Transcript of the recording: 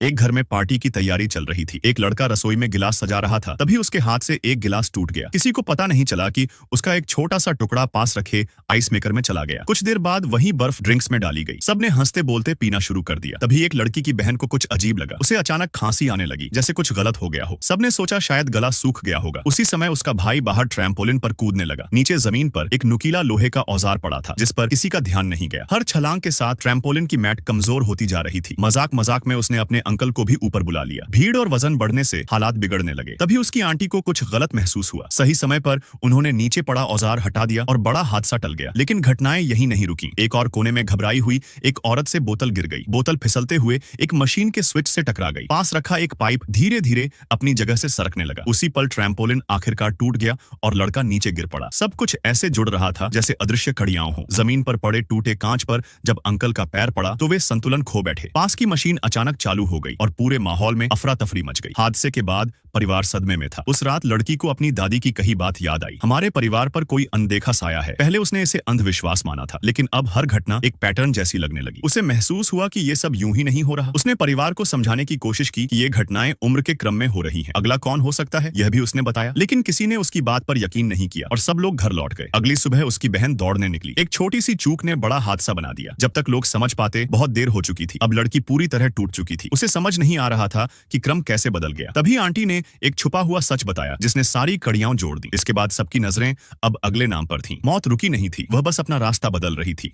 एक घर में पार्टी की तैयारी चल रही थी। एक लड़का रसोई में गिलास सजा रहा था, तभी उसके हाथ से एक गिलास टूट गया। किसी को पता नहीं चला कि उसका एक छोटा सा टुकड़ा पास रखे आइस मेकर में चला गया। कुछ देर बाद वही बर्फ ड्रिंक्स में डाली गई। सबने हंसते बोलते पीना शुरू कर दिया। तभी एक लड़की की बहन को कुछ अजीब लगा। उसे अचानक खांसी आने लगी, जैसे कुछ गलत हो गया हो। सबने सोचा शायद गला सूख गया होगा। उसी समय उसका भाई बाहर ट्रैम्पोलिन पर कूदने लगा। नीचे जमीन पर एक नुकीला लोहे का औजार पड़ा था, जिस पर किसी का ध्यान नहीं गया। हर छलांग के साथ ट्रैम्पोलिन की मैट कमजोर होती जा रही थी। मजाक मजाक में उसने अपने अंकल को भी ऊपर बुला लिया। भीड़ और वजन बढ़ने से हालात बिगड़ने लगे। तभी उसकी आंटी को कुछ गलत महसूस हुआ। सही समय पर उन्होंने नीचे पड़ा औजार हटा दिया और बड़ा हादसा टल गया। लेकिन घटनाएं यहीं नहीं रुकी। एक और कोने में घबराई हुई एक औरत से बोतल गिर गई। बोतल फिसलते हुए एक मशीन के स्विच से टकरा गई। पास रखा एक पाइप धीरे धीरे अपनी जगह से सरकने लगा। उसी पल ट्रैम्पोलिन आखिरकार टूट गया और लड़का नीचे गिर पड़ा। सब कुछ ऐसे जुड़ रहा था जैसे अदृश्य कड़ियां हों। जमीन पर पड़े टूटे कांच पर जब अंकल का पैर पड़ा तो वे संतुलन खो बैठे। पास की मशीन अचानक चालू हो गई और पूरे माहौल में अफरा तफरी मच गई। हादसे के बाद परिवार सदमे में था। उस रात लड़की को अपनी दादी की कही बात याद आई। हमारे परिवार पर कोई अनदेखा साया है। पहले उसने इसे अंधविश्वास माना था, लेकिन अब हर घटना एक पैटर्न जैसी लगने लगी। उसे महसूस हुआ कि ये सब यूं ही नहीं हो रहा। उसने परिवार को समझाने की कोशिश की कि ये घटनाएं उम्र के क्रम में हो रही हैं। अगला कौन हो सकता है यह भी उसने बताया, लेकिन किसी ने उसकी बात पर यकीन नहीं किया और सब लोग घर लौट गए। अगली सुबह उसकी बहन दौड़ने निकली। एक छोटी सी चूक ने बड़ा हादसा बना दिया। जब तक लोग समझ पाते बहुत देर हो चुकी थी। अब लड़की पूरी तरह टूट चुकी थी। उसे समझ नहीं आ रहा था कि क्रम कैसे बदल गया। तभी आंटी ने एक छुपा हुआ सच बताया, जिसने सारी कड़ियां जोड़ दी। इसके बाद सबकी नजरें अब अगले नाम पर थीं। मौत रुकी नहीं थी, वह बस अपना रास्ता बदल रही थी।